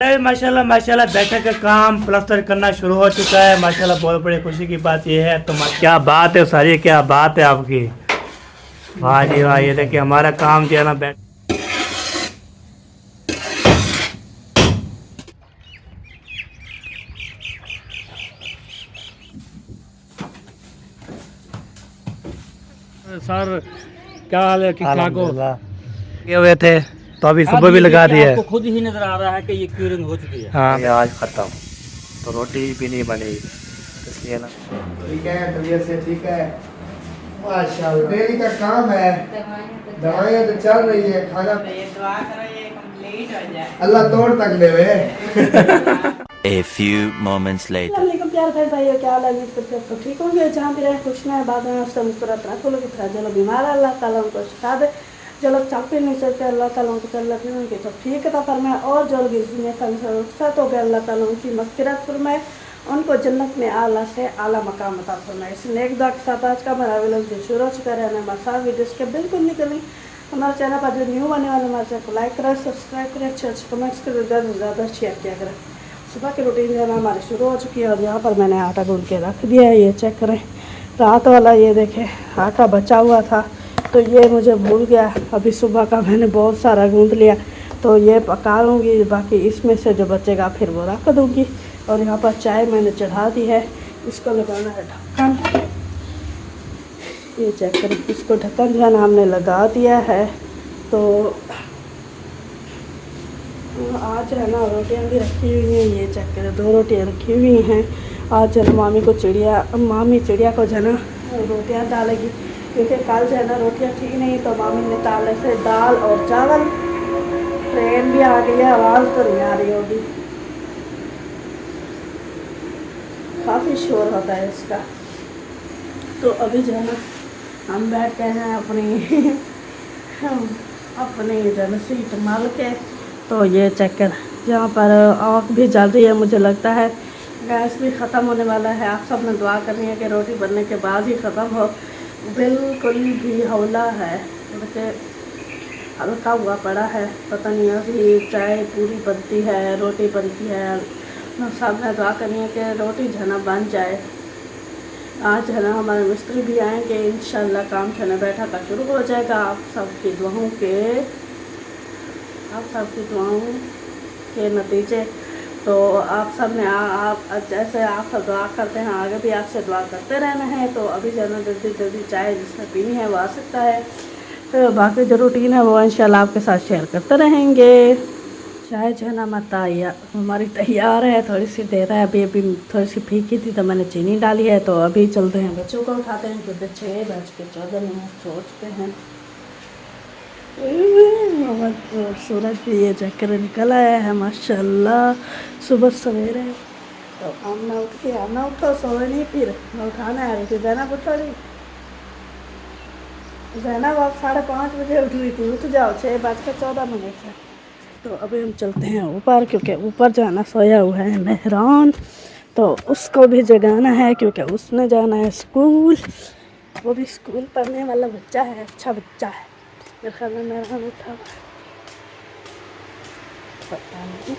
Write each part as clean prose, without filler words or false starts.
माशाल्लाह माशाल्लाह बैठक का काम प्लास्टर करना शुरू हो चुका है। माशाल्लाह बहुत बड़ी खुशी की बात यह है। तो क्या बात है सारी, क्या बात है आपकी। वाह जी वाह, ये देखिए हमारा काम जो है ना बैठ सर, क्या हाल है, ठीक ठाक हो। ये हुए थे तो अभी सुबह भी लगा दिया है। आपको खुद ही नजर आ रहा है कि ये क्यूरिंग हो चुकी है। हाँ, ये आज खत्म तो रोटी भी नहीं बनी इसलिए ना। ठीक है, तबीयत से ठीक है माशाल्लाह। डेली का काम है, दवाइयाँ तो चल रही है, खाना दुआ करो ये कंप्लीट हो जाए, अल्लाह तोड़ तक देवे। A few moments later. वालेकुम प्यार भाई भाइयों, क्या हाल है। उम्मीद करते हैं सब ठीक होंगे, जहाँ भी रहे खुश में बाद में उससे मुस्कुरात रखो। लोग जो लोग बीमार है अल्लाह ताला उनको शिफा दे, जो लोग चल फिर नहीं सकते अल्लाह ताला उनको चलना फिर उनकी तो ठीक है फरमाए, और जो लोग इस दुनिया से रुखसत हो गए अल्लाह ताला उनकी मग़फ़िरत फरमाए, उनको जन्नत में आला से आला मकाम अता फरमाए। इस नेक दुआ के साथ आज का हमारा विलम्ब शुरू हो चुका है। हमारे वीडियोज़ के बिल्कुल निकली हमारे चैनल पर जो न्यू आने वाले हमारे चैनल को लाइक करें, सब्सक्राइब करें, अच्छे अच्छे कमेंट्स करें, ज़्यादा से ज़्यादा शेयर किया करें। सुबह की रूटीन जो है ना हमारी शुरू हो चुकी है और यहाँ पर मैंने आटा गूंद के रख दिया है। ये चेक करें, रात वाला ये देखें आटा बचा हुआ था तो ये मुझे भूल गया। अभी सुबह का मैंने बहुत सारा गूंद लिया तो ये पका लूँगी, बाकी इसमें से जो बचेगा फिर वो रख दूँगी। और यहाँ पर चाय मैंने चढ़ा दी है, इसको लगाना है ढक्कन। ये चेक करें, इसको ढक्कन जो है ना हमने लगा दिया है। तो आज है ना रोटियां भी रखी हुई हैं, ये चेक करें 2 रोटियां रखी हुई हैं। आज है ना मामी चिड़िया को जो है ना रोटियां डालेगी, क्योंकि कल जो है ना रोटियां ठीक नहीं तो मामी ने डाले से दाल और चावल। ट्रेन भी आ गई है, आवाज़ तो नहीं आ रही होगी, काफ़ी शोर होता है इसका। तो अभी जो है ना हम बैठते हैं अपनी अपनी जो है ना सीट माल के। तो ये चेक कर, यहाँ पर आग भी जल रही है, मुझे लगता है गैस भी ख़त्म होने वाला है। आप सब ने दुआ करनी है कि रोटी बनने के बाद ही ख़त्म हो। बिल्कुल भी हौला है, जैसे हल्का हुआ पड़ा है, पता नहीं अभी चाय पूरी बनती है, रोटी बनती है। सब ने दुआ करनी है कि रोटी जो है ना बन जाए। आज है ना हमारे मिस्त्री भी आएंगे, इंशाल्लाह काम जो है ना बैठा का शुरू हो जाएगा। आप सबकी दुआओं के नतीजे तो आप सब ने आप जैसे आप सब दुआ करते हैं आगे भी आपसे दुआ करते रहना है। तो अभी जो है ना जल्दी चाय जिसने पीनी है वो आ सकता है, तो बाकी जो रूटीन है वो इंशाल्लाह आपके साथ शेयर करते रहेंगे। चाय जो है ना हमारी तैयार है, थोड़ी सी देर है, अभी थोड़ी सी फीकी थी तो मैंने चीनी डाली है। तो अभी चलते हैं बच्चों को उठाते हैं, क्योंकि 6:14 सो चुके हैं। सूरज भी ये चक्कर निकल आया है माशाल्लाह सुबह सवेरे। तो आना उठो, सोए नहीं, फिर उठाना है। फिर जैनब उठो रही, जैनब आप 5:30 बजे उठ रही थी, उठ जाओ, 6:14 है। तो अभी हम चलते हैं ऊपर, क्योंकि ऊपर जो है ना सोया हुआ है मेहरान, तो उसको भी जगाना है क्योंकि उसने जाना है स्कूल। वो भी स्कूल पढ़ने वाला बच्चा है, अच्छा बच्चा है। मेरे ख्याल में मेहरान उठा पता नहीं।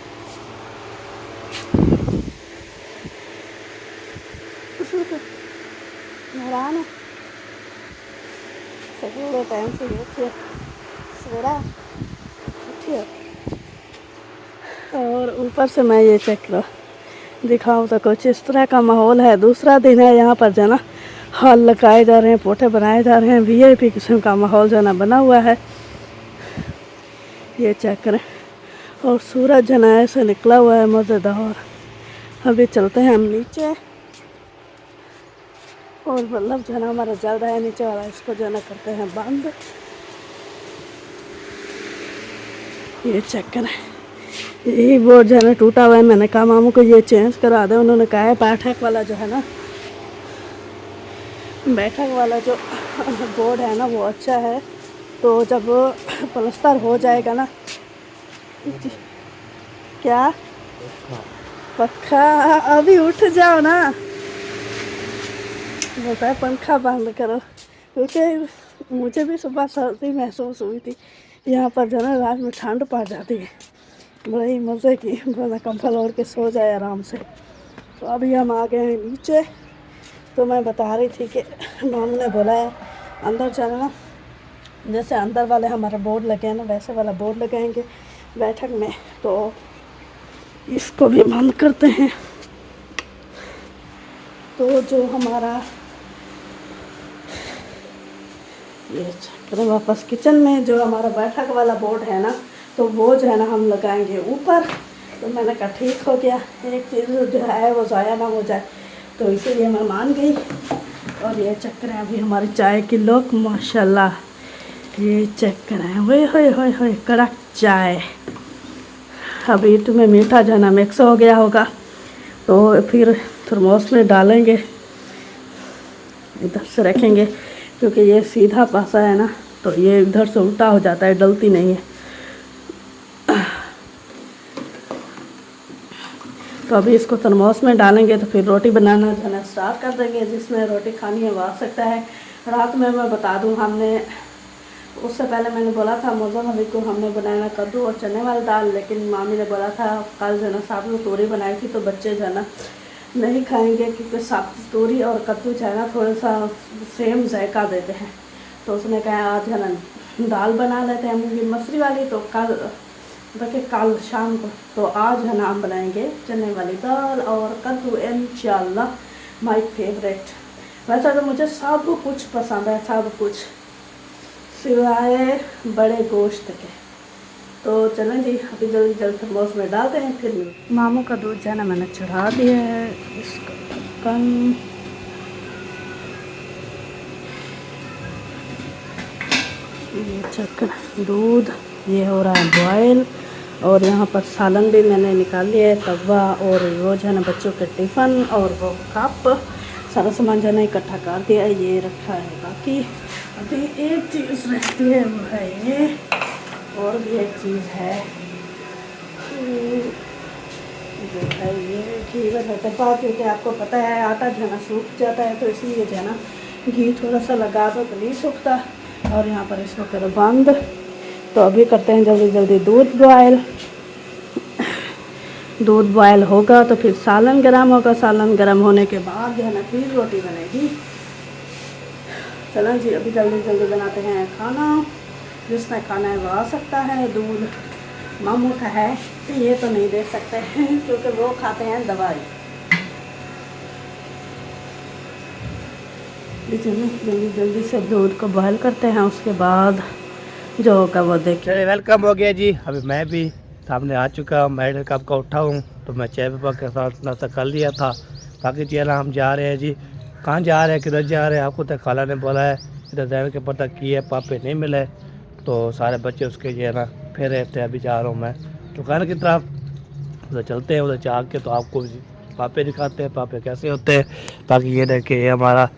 मेहरान है पूरे टाइम से उठिए, सवेरा उठिए। और ऊपर से मैं ये चेक करो दिखाऊँ तो कुछ इस तरह का माहौल है। दूसरा दिन है, यहाँ पर जो है ना हॉल लगाए जा रहे हैं, पोटे बनाए जा रहे हैं, VIP किस्म का माहौल जो है ना बना हुआ है। ये चेक करें, और सूरज जो है ना ऐसे निकला हुआ है मज़ेदार। अभी चलते हैं हम नीचे, और मतलब जो है ना हमारा जल रहा है नीचे वाला, इसको जो है ना करते हैं बंद। ये चेक करें, यही बोर्ड जो है ना टूटा हुआ है, मैंने कहा मामू को ये चेंज करा दे। उन्होंने कहा है बैठक वाला जो है ना बोर्ड है ना वो अच्छा है, तो जब प्लास्टर हो जाएगा ना। क्या पक्का, अभी उठ जाओ ना, बोलता है पंखा बंद करो, क्योंकि मुझे भी सुबह सर्दी महसूस हुई थी। यहाँ पर जो है ना रात में ठंड पड़ जाती है, बड़े ही मज़े की, बड़ा कंबल ओढ़ के सो जाए आराम से। तो अभी हम आ गए हैं नीचे। तो मैं बता रही थी कि मामू ने बोला है अंदर जाना ना, जैसे अंदर वाले हमारा बोर्ड लगे हैं ना वैसे वाला बोर्ड लगाएंगे बैठक में। तो इसको भी बंद करते हैं। तो जो हमारा ये चक्कर वापस किचन में जो हमारा बैठक वाला बोर्ड है ना, तो वो जो है ना हम लगाएंगे ऊपर। तो मैंने कहा ठीक हो गया, एक चीज़ जो है वो ज़ाया ना हो जाए, तो इसीलिए मैं मान गई। और ये चक्कर है अभी हमारी चाय की लोग माशाल्लाह, ये चक्कर है वे होए कड़क चाय। अभी तुम्हें मीठा जो है ना मिक्स हो गया होगा, तो फिर थर्मोस में डालेंगे, इधर से रखेंगे क्योंकि ये सीधा पासा है ना, तो ये इधर से उल्टा हो जाता है, डलती नहीं है। तो अभी इसको थर्मोस में डालेंगे तो फिर रोटी बनाना जो है ना स्टार्ट कर देंगे। जिसमें रोटी खानी है वो आ सकता है। रात में मैं बता दूं, हमने उससे पहले मैंने बोला था मौजूद अभी को हमने बनाया कद्दू और चने वाली दाल, लेकिन मामी ने बोला था कल जो है ना साबुत तोरी बनाई थी, तो बच्चे जो है ना नहीं खाएंगे क्योंकि साबुत तोरी और कद्दू जो है ना थोड़ा सा सेम जायका देते हैं। तो उसने कहा आज है ना दाल बना लेते हैं मूंगी मसूरी वाली, तो कल देखिए कल शाम को, तो आज है ना हम बनाएंगे चने वाली दाल और कद्दू इंशाल्लाह। My favourite. वैसे तो मुझे सब कुछ पसंद है, सब कुछ सिवाय बड़े गोश्त के। तो चलें जी अभी जल्दी जल्दी थर्मोस में डालते हैं। फिर मामू का दूध जो है ना मैंने चढ़ा दिया है, इसका ढक्कन ये चक्कर दूध ये हो रहा है बॉयल। और यहाँ पर सालन भी मैंने निकाल लिया है, तवा और वो जो है ना बच्चों के टिफ़न और वो कप सारा सामान जो है ना इकट्ठा कर दिया है, ये रखा है। बाकी अभी एक चीज़ रहती है वो है ये, और भी एक चीज़ है जो है ये घी बनाते पा, क्योंकि आपको पता है आटा जो है ना सूख जाता है, तो इसलिए जो है ना घी थोड़ा सा लगा दो तो नहीं सूखता। और यहाँ पर इसको करो बंद। तो अभी करते हैं जल्दी जल्दी दूध बॉयल। दूध बॉयल होगा तो फिर सालन गर्म होगा, सालन गर्म होने के बाद जो है ना फिर रोटी बनेगी। चलो जी अभी जल्दी जल्दी बनाते हैं खाना। जिसमें खाना है वो आ सकता है। दूध मामू का है तो ये तो नहीं दे सकते हैं क्योंकि वो खाते हैं दवाई। जल्दी जल्दी से दूध को बॉयल करते हैं, उसके बाद जो होगा वो देखिए। वेलकम हो गया जी। अभी मैं भी सामने आ चुका हूँ, मैं कब का उठा हूँ, तो मैं चाय पापा के साथ नाश्ता कर लिया था। बाकी चेला हम जा रहे हैं जी। कहाँ जा रहे हैं, किधर जा रहे हैं, आपको तो खाला ने बोला है इधर जाने के पता की है, पापे नहीं मिले तो सारे बच्चे उसके जो है ना फिर रहते हैं। अभी जा रहा हूँ मैं दुकान की तरफ, उधर चलते हैं, उधर जा के तो आपको पापे दिखाते हैं पापे कैसे होते हैं। बाकी ये देखे ये हमारा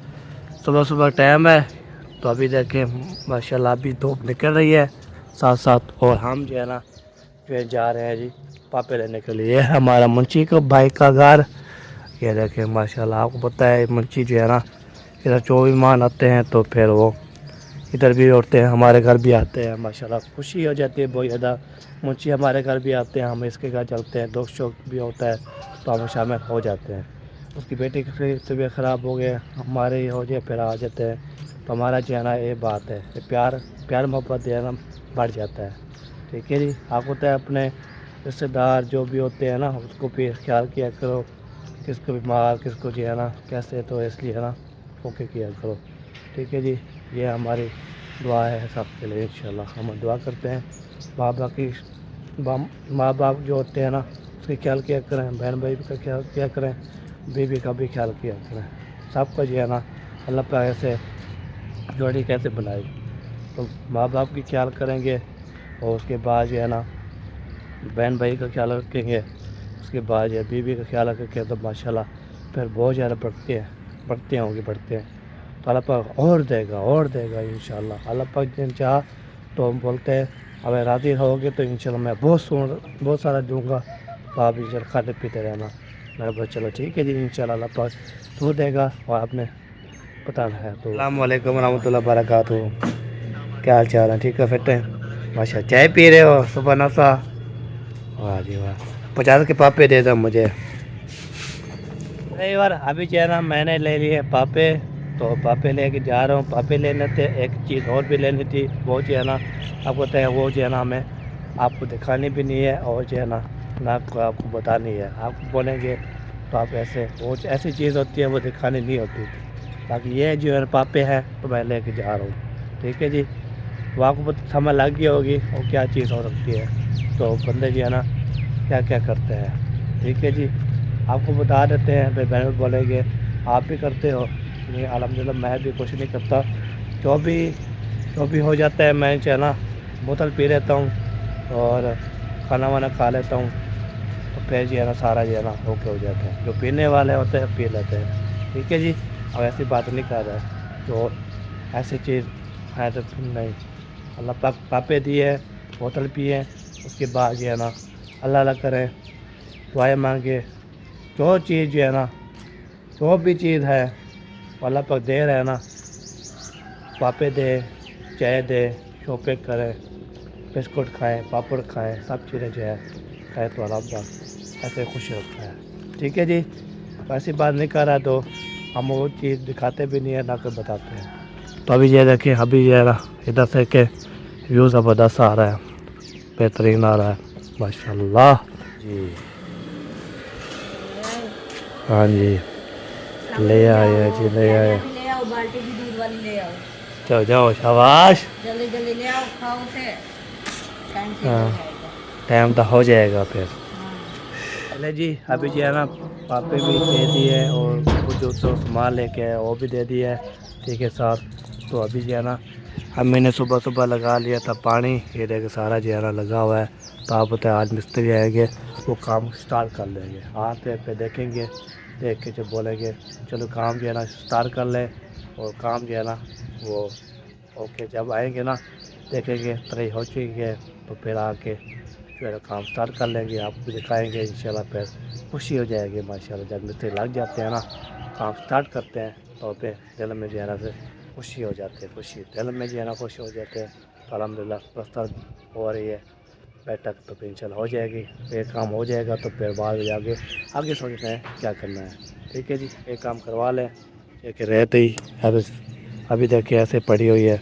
सुबह सुबह टाइम है, तो अभी देखें माशाल्लाह अभी धूप निकल रही है साथ साथ, और हम जो है ना फिर जा रहे हैं जी पापे लेने के लिए। हमारा मुंशी का भाई का घर, ये देखें माशाल्लाह आपको पता है मुंशी जो है ना इधर 24 मान आते हैं, तो फिर वो इधर भी उठते हैं, हमारे घर भी आते हैं। माशाल्लाह खुशी हो जाती है बहुत ज़्यादा। मुंशी हमारे घर भी आते हैं, हम इसके घर चलते हैं, दोस्त शौक भी होता है तो हम शामिल हो जाते हैं। उसकी बेटी की तबीयत ख़राब हो गया, हमारे हो जाए फिर आ जाते हैं। तो हमारा जो है ना ये बात है, ये प्यार मोहब्बत जो है ना बढ़ जाता है। ठीक है जी। आपको तो अपने रिश्तेदार जो भी होते हैं ना उसको भी ख्याल किया करो, किसको बीमार किसको जो है ना कैसे, तो इसलिए है ना ओके किया करो। ठीक है जी। ये हमारी दुआ है सबके लिए, इंशाल्लाह हम दुआ करते हैं। माँ बाप जो होते हैं ना उसके ख्याल किया करें, बहन भाई का ख्याल किया करें, बीवी का भी ख्याल किया करें। सबका जो है ना अल्लाह पाक ऐसे जोड़ी कैसे बनाई, तो माँ बाप की ख्याल करेंगे और उसके बाद जो है ना बहन भाई का ख्याल रखेंगे, उसके बाद जो बीवी का ख्याल रखेंगे, तो माशाल्लाह फिर बहुत ज़्यादा बढ़ते हैं। तो अल्लाह पाक और देगा इंशाल्लाह। अल्लाह पाक जिन चाह तो हम बोलते हैं अगर राज़ी रहोगे तो इंशाल्लाह मैं बहुत सारा दूँगा, तो आप इंशाल्लाह खाते पीते रहना। मेरा बहुत चलो ठीक है जी, इंशाल्लाह अल्लाह पाक तो देगा और आपने बताना है। तो अस्सलाम वालेकुम रहमतुल्लाहि बरकातहू। क्या हाल चाल है, ठीक है फिट है माशा। चाय पी रहे हो सुबह नाश्ता, वाह जी वाह, 50 के पापे दे दो मुझे। कई बार अभी जो है ना मैंने ले लिए पापे, तो पापे लेके जा रहा हूँ। पापे लेने थे, एक चीज़ और भी लेनी थी, वो जो है ना आपको तय वो जो है ना हमें आपको दिखानी भी नहीं है और जो है ना आपको बतानी है। आप बोलेंगे तो आप ऐसे वो ऐसी चीज़ होती है वो दिखानी नहीं होती। बाकी ये जो है पापे हैं तो मैं लेके जा रहा हूँ, ठीक है जी। तो आपको समझ लग गई होगी और क्या चीज़ हो सकती है, तो बंदे जो है ना क्या क्या करते हैं, ठीक है जी। आपको बता देते हैं, भाई बहन बोलेंगे आप भी करते हो नहीं, अल्हम्दुलिल्लाह मैं भी कुछ नहीं करता। जो भी हो जाता है मैं जो है ना बोतल पी लेता हूँ और खाना वाना खा लेता हूँ, तो फिर जो है ना सारा जो है ना ओके हो जाता है। जो पीने वाले होते हैं पी लेते हैं, ठीक है जी। अब ऐसी बात नहीं कर रहा है, तो ऐसी चीज़ है तो नहीं। अल्लाह पाक पापे दिए बोतल पिए, उसके बाद जो है ना अल्लाह करें, दुआएं मांगे। जो चीज़ जो है ना जो भी चीज़ है वो अल्लाह पाक दे रहे हैं ना, पापे दे, चाय दे, शॉपिंग करें, बिस्कुट खाएं, पापड़ खाएं, सब चीज़ें जो है खाए तो अल्लाह पाक ऐसे खुश रखता है, ठीक है जी। ऐसी बात नहीं कर रहा तो हम वो चीज़ दिखाते भी नहीं है ना कोई बताते हैं। तो अभी ये देखिए, अभी ये रहा इधर से के व्यू ज़बरदस्त आ रहा है, बेहतरीन आ रहा है माशाल्लाह जी। हाँ जी ले आए जी, ले आए। ले आओ, बाल्टी भी दूध वाली ले आओ। जाओ जाओ शाबाश। जल्दी जल्दी ले आओ, खाओ से टाइम से हाँ हो जाएगा। टाइम तो हो जाएगा फिर। हाँ। चले जी, अभी जो है ना पापे भी दे दिए और वो जो तो सामान लेके आए वो भी दे दिया है, ठीक है साथ। तो अभी जो है ना हम मैंने सुबह सुबह लगा लिया था पानी, ये देखिए सारा जो है ना लगा हुआ है। तो आप बताए आज मिस्त्री आएंगे वो काम स्टार्ट कर लेंगे, हाथ पे देखेंगे, देख के जो बोलेंगे चलो काम जो है ना स्टार्ट कर लें, और काम जो है ना वो ओके जब आएंगे ना देखेंगे तरी हो चुकी है, तो फिर आके जो है काम स्टार्ट कर लेंगे, आपको दिखाएंगे इंशाल्लाह। फिर खुशी हो जाएगी माशाल्लाह, जब मिस्त्री लग जाते हैं ना काम स्टार्ट करते हैं तो फिर दिल में जो है ना फिर खुशी हो जाती है, खुशी दिल में जो है ना खुशी हो जाते हैं। तो अल्हम्दुलिल्लाह प्लस्तर हो रही है बैठक, तो फिर इंशाल्लाह हो जाएगी। फिर काम हो जाएगा तो फिर बाद में आगे सोचते हैं क्या करना है, ठीक है जी। एक काम करवा लें, एक रहते ही अभी देखिए ऐसे पड़ी हुई है,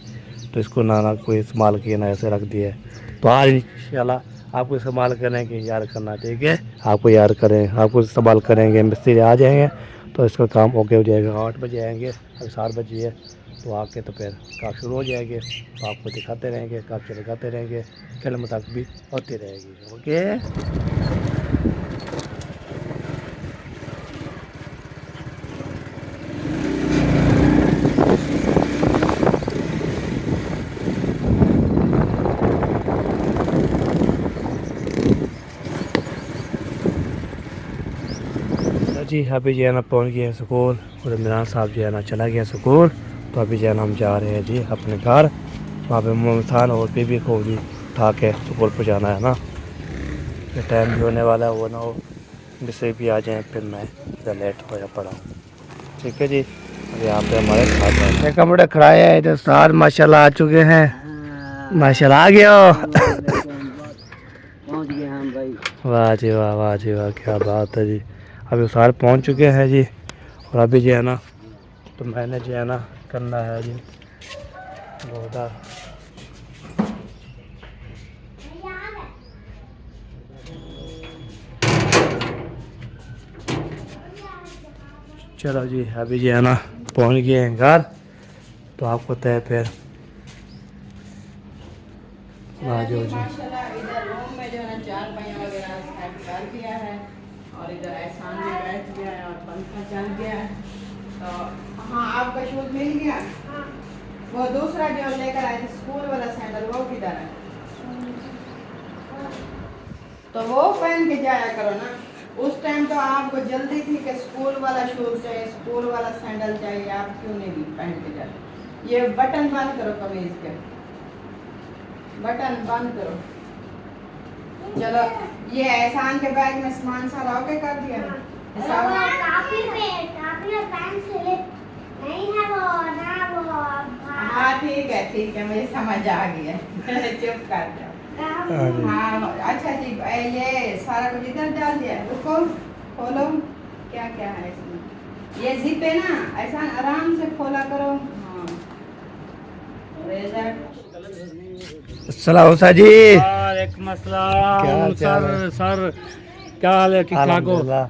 तो इसको ना कोई इस्तेमाल किया ना ऐसे रख दिया है। तो आज इंशाल्लाह आपको इस्तेमाल करने की याद करना, ठीक है। आपको याद करें, आपको इस्तेमाल करेंगे, मिस्त्री आ जाएंगे तो इसका काम ओके हो जाएगा। 8 बजे आएंगे, अभी 7 बजे है, तो आके तो फिर काम शुरू हो जाएंगे, तो आपको दिखाते रहेंगे, काम चलगाते रहेंगे, खेल मुताबिक भी होती रहेगी, ओके। जी अभी जो है ना पहुँच गए स्कूल, और इमरान साहब जो है ना चला गया स्कूल। तो अभी जो है ना हम जा रहे हैं जी अपने घर, वहाँ पे मुमतान और बीबी को भी उठा के स्कूल पर जाना है ना, फिर टाइम भी होने वाला है, वो ना हो जिससे भी आ जाएँ फिर मैं इधर लेट हो या पड़ा हूँ, ठीक है जी। और यहाँ पे हमारे साथ है कमरे खड़ाए हैं इधर सार माशाल्लाह आ चुके हैं, माशाल्लाह आ गया हो। पहुंच गए हम भाई। वाह जी वाह, वाह जी वाह, क्या बात है जी। अभी सारे पहुंच चुके हैं जी, और अभी जो है ना तो मैंने जो है ना करना है जी वो उधर चलो जी। अभी जो है ना पहुंच गए हैं घर, तो आपको तय फिर आ जाओ जी। माशाल्लाह इधर रूम में जो है ना चार पहिया वगैरह सेट कर दिया है, और इधर एहसान भी बैठ गया है और पंखा चल गया है। तो हाँ आपका शूज मिल गया। वो दूसरा जो लेकर आए थे स्कूल वाला सैंडल वो किधर है? तो वो पहन के जाया करो ना। उस टाइम तो आपको जल्दी थी कि स्कूल वाला शूज चाहिए, स्कूल वाला सैंडल चाहिए, आप क्यों नहीं पहन के जाए? ये बटन बंद करो कमीज के, बटन बंद करो। चलो ये एहसान के बैग में सामान सारा ओके कर दिया ना? हाँ ठीक है मुझे समझ आ गया। चुप कर जाओ। हाँ अच्छा जी, ये सारा कुछ इधर डाल दिया, रुको खोलो, क्या क्या है इसमें, ये जिप है ना, ऐसा आराम से खोला करो। हाँ रेजर अस्सलाम जी। वालेकुम अस्सलाम। सर सर क्या हाल है? ठीक ठाक हो? अल्हम्दुलिल्लाह।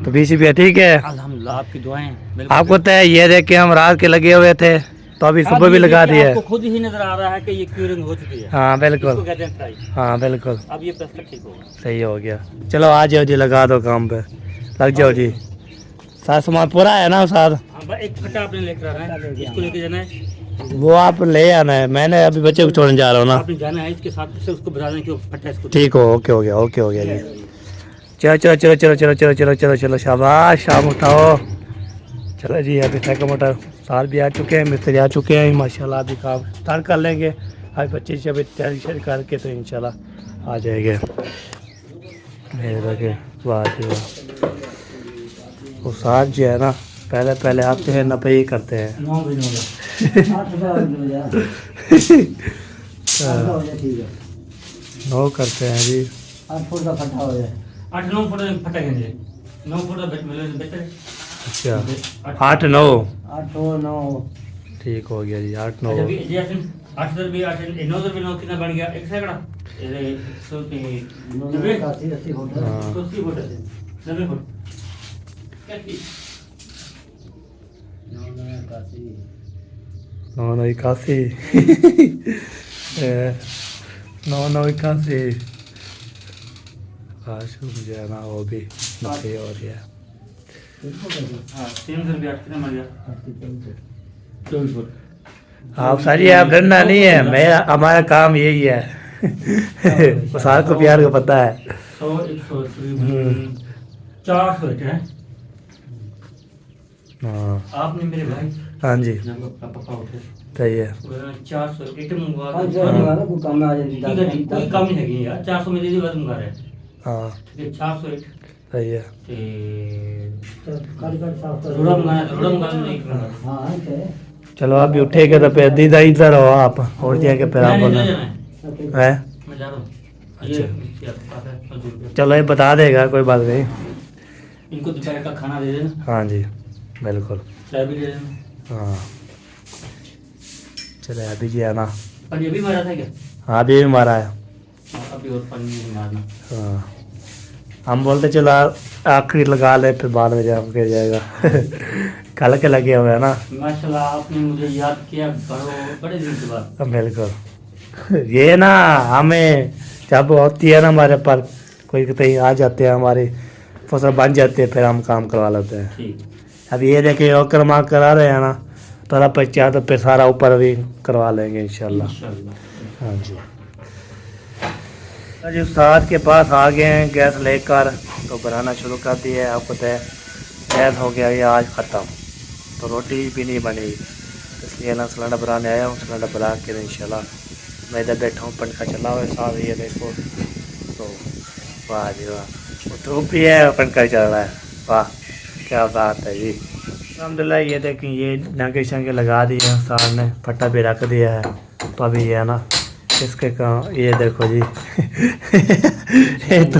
तो बीसी भी ठीक है? अल्हम्दुलिल्लाह, आपकी दुआएं। बिल्कुल। आपको तो ये देख के हम रात के लगे हुए थे, तो अभी अब सुबह भी ये लगा देखिए, दिए। आपको खुद ही नजर आ रहा है कि ये क्यूरिंग हो चुकी है। हाँ इसको बिल्कुल, कहते हैं फ्राई। हाँ बिल्कुल अब ये प्लास्टर ठीक होगा। सही हो गया। चलो आ जाओ जी, लगा दो काम पे, लग जाओ जी। सारा सामान पूरा है ना साथ? हाँ बस एक फटा आपने लेकर आना है, इसको लेके जाना है। वो आप ले आना है, मैंने अभी बच्चे को छोड़ने जा रहा हूँ ना। आपने जाना है इसके साथ से, उसको बता दें कि वो फटा इसको। ठीक हो, ओके हो गया, ओके हो गया जी। चलो चलो चलो चलो चलो चलो चलो चलो चलो, शाबाश, शाम उठाओ। चलो जी, अभी तक मोटर साल भी आ चुके हैं, मिस्त्री आ चुके हैं, माशाल्लाह अभी काम स्टार्ट कर लेंगे। आज बच्चे से अभी तैयारी करके तो इंशाल्लाह आ जाएंगे। मेरे वाह जी वाह। वो साथ जो है ना, पहले पहले आते हैं, नपे ही करते हैं। नो करते हैं जी। 8 फुट का फटा हो जाए, 8-9 फुट फटा गए, 9 फुट का बेहतर है। अच्छा 8-9 8-9 ठीक हो गया जी, 8-9। 8 भी 8 9 भी 9 कितना बन गया? एक सैकड़ा, ये 190 80 फुट, 80 फुट, 90 फुट क्या की 981 981 आज मुझे है ना वो भी नफे हो रही है। हाँ 300 भी 8 कितना बन गया? 24 फुट। आप सारी आप डरना नहीं है, मैं हमारा काम यही है। वो सार को प्यार को पता है। 100 100 400 है। हाँ आपने मेरे भाई हाँ जी पापा उठे सही है। 400 एक मंगवा हाँ। कोई कम नहीं है यार, 400 में दे दी बात मंगा रहे हैं। हाँ ठीक है 400 एक सही है। रोड़ा मंगाना है, रोड़ा मंगा नहीं मंगा। चलो आप भी उठेगा तो फिर दीदा इधर हो आप, और जाके फिर आप बोलना है। मैं जा रहा हूँ। ये आपके पास है, 5 रुपये। चलो ये बता देगा, कोई बात नहीं। इनको दोपहर का खाना दे देना, हाँ जी बिल्कुल। चाय भी दे देना। हाँ चलो अभी जी है ना। पर ये भी मारा था क्या? हाँ अभी भी मारा है। हाँ, अभी और पानी नहीं मारना। हाँ हम बोलते चलो आखिरी लगा ले, फिर बाद में जब गिर जाएगा। कल के लगे हुए हैं ना। माशाल्लाह आपने मुझे याद किया बड़े दिन के बाद। बिल्कुल ये ना हमें जब होती है ना हमारे पर कोई कहीं आ जाते हैं, हमारी फसल बन जाती है, फिर हम काम करवा लेते हैं। ठीक अब ये देखे और माँ करा रहे हैं ना, थोड़ा पच्चा तो फिर सारा ऊपर भी करवा लेंगे इंशाल्लाह। हाँ जी जी उस्ताद के पास आ गए हैं गैस लेकर, तो बनाना शुरू कर दिया है। आपको तो गैस हो गया ये आज ख़त्म, तो रोटी भी नहीं बनी, इसलिए ना सिलेंडर बनाने आया हूँ। सिलेंडर बना के इंशाल्लाह मैं इधर बैठा हूँ, पंखा चला हुआ है साथ, ये देखो। तो वाह जी वाह, वो धूप भी है, पंखा चल रहा है, वाह क्या बात है जी। अलहमदिल्ला ये देखें, ये नाके शंके लगा दिए हैं, साथ ने फट्टा भी रख दिया है। तो अभी ये है ना इसके काम, ये देखो जी। ये तो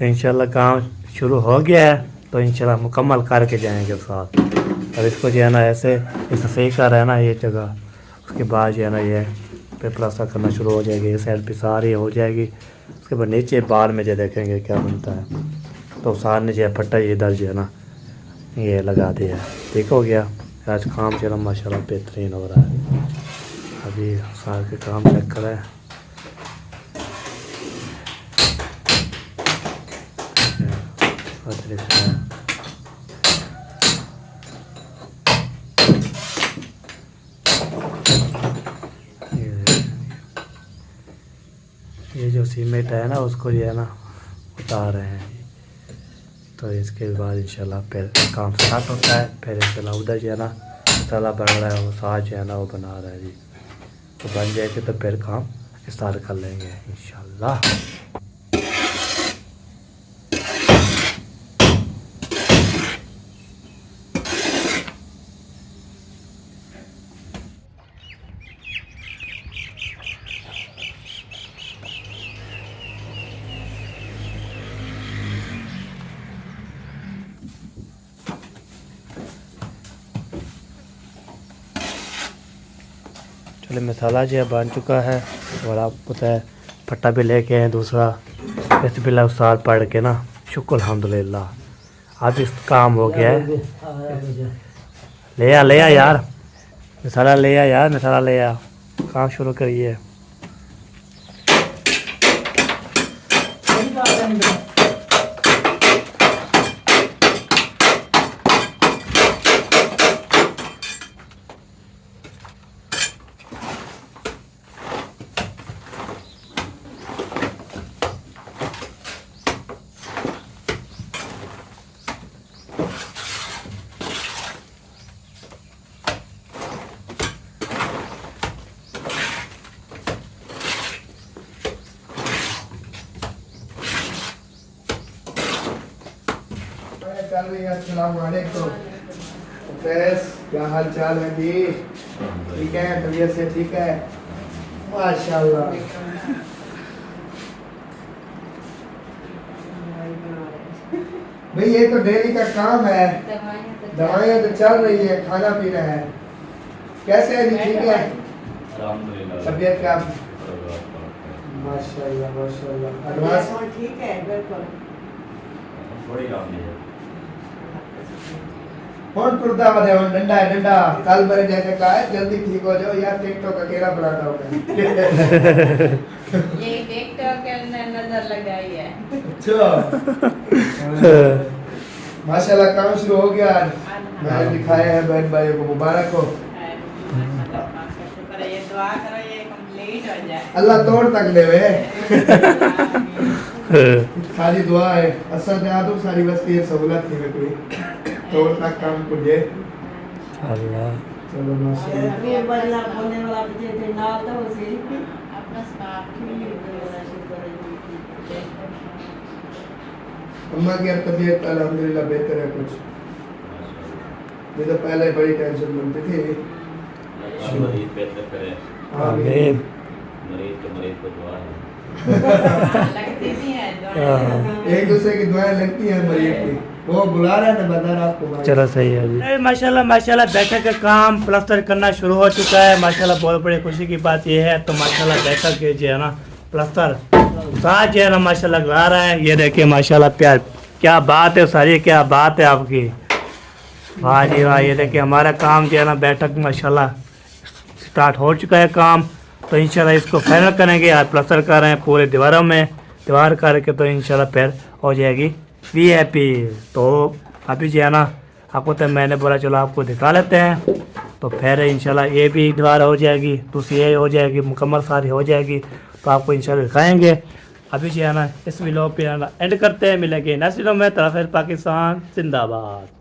इंशाल्लाह काम शुरू हो गया है, तो इंशाल्लाह मुकम्मल करके जाएंगे साथ। अब इसको जो है ना ऐसे सफ़ेद कर है ना ये जगह, उसके बाद जो है ना ये पे प्लास्टर करना शुरू हो जाएगी। ये साइड पे सारी हो जाएगी, उसके बाद नीचे बाद में जो देखेंगे क्या बनता है। तो सामने जो है फट्टा ये इधर जो है ना ये लगा दिया है, ठीक हो गया। आज काम चला माशाल्लाह बेहतरीन हो रहा है। अभी सार के काम चेक करें। ये जो सीमेंट है ना उसको जो है ना उतार रहे हैं, तो इसके बाद इंशाल्लाह फिर काम स्टार्ट होता है। फिर इंशाल्लाह उधर जो है ना मसाला बन रहा है, वो साथ जो है ना वो बना रहा है जी। तो बन जाएगी तो फिर काम स्टार्ट कर लेंगे इंशाल्लाह। फाइनली मसाला जो है बन चुका है और आपको पता है फट्टा भी लेके आए दूसरा इस बिल्ला उस्ताद पढ़ के ना शुक्र अल्हम्दुलिल्लाह आज इस काम हो गया है। ले आ यार मसाला ले आ यार मसाला ले आ काम शुरू करिए। चल रही है। अस्सलाम वालेकुम फैज, क्या हाल चाल है जी? ठीक है, तबीयत से ठीक है माशाल्लाह। भाई ये तो डेली का काम है, दवाइयाँ तो चल रही है, खाना पीना है। कैसे है जी? ठीक है तबीयत का? माशाल्लाह माशाल्लाह। एडवांस ठीक है बिल्कुल। कौन टुरता बने हो? डंडा है डंडा। कल मेरे जैसे कहा है जल्दी ठीक हो जाओ यार, टिकटॉक अकेला बनाता हूँ मैं। ये टिकटॉक के अंदर नजर लगाई है। अच्छा माशाल्लाह काम शुरू हो गया। मैंने दिखाया है बहन भाइयों को, मुबारक हो। शुक्र है, ये दुआ करो ये कंप्लीट हो जाए। अल्लाह तोड़ तक देवे। सारी दुआ है। असल में आदम सारी बस की सहूलत थी कोई तोड़ तक काम पुजे। अल्लाह चलो माशाल्लाह। ये बदला बोलने वाला मुझे थे ना तो उसे अपना स्टाफ अम्मा की अब तबीयत अल्हम्दुलिल्लाह बेहतर है कुछ। ये तो पहले बड़ी टेंशन बनती थी। मरीज बेहतर करे। आमीन। मरीज को दुआ है। लगती नहीं है दुआएं। एक दूसरे की दुआएं लगती हैं मरीज की। वो बुला रहा है ना, बता रहा आपको भाई। चलो सही है जी। माशाल्लाह माशाल्लाह बैठक का काम प्लास्टर करना शुरू हो चुका है। माशाल्लाह बहुत बड़ी खुशी की बात यह है। तो माशाल्लाह बैठक के जो है ना प्लास्टर साथ जो है ना माशाल्लाह ला रहा है। ये देखिए माशाल्लाह प्यार, क्या बात है सारी, क्या बात है आपकी। वाह जी वाह। ये देखिए हमारा काम जो है ना बैठक माशाल्लाह स्टार्ट हो चुका है काम। तो इंशाल्लाह इसको फाइनल करेंगे। आज प्लास्टर कर रहे हैं पूरे दीवारों में, दीवार करके तो इंशाल्लाह फिर हो जाएगी VIP। तो अभी जो है ना आपको तो मैंने बोला चलो आपको दिखा लेते हैं। तो फिर इंशाल्लाह ये भी दीवार हो जाएगी, दूसरी ये हो जाएगी, मुकम्मल सारी हो जाएगी। तो आपको इंशाल्लाह दिखाएंगे। अभी जो है ना इस वीडियो पे एंड करते हैं। मिलेंगे नेक्स्ट वीडियो में। तरफ पाकिस्तान जिंदाबाद।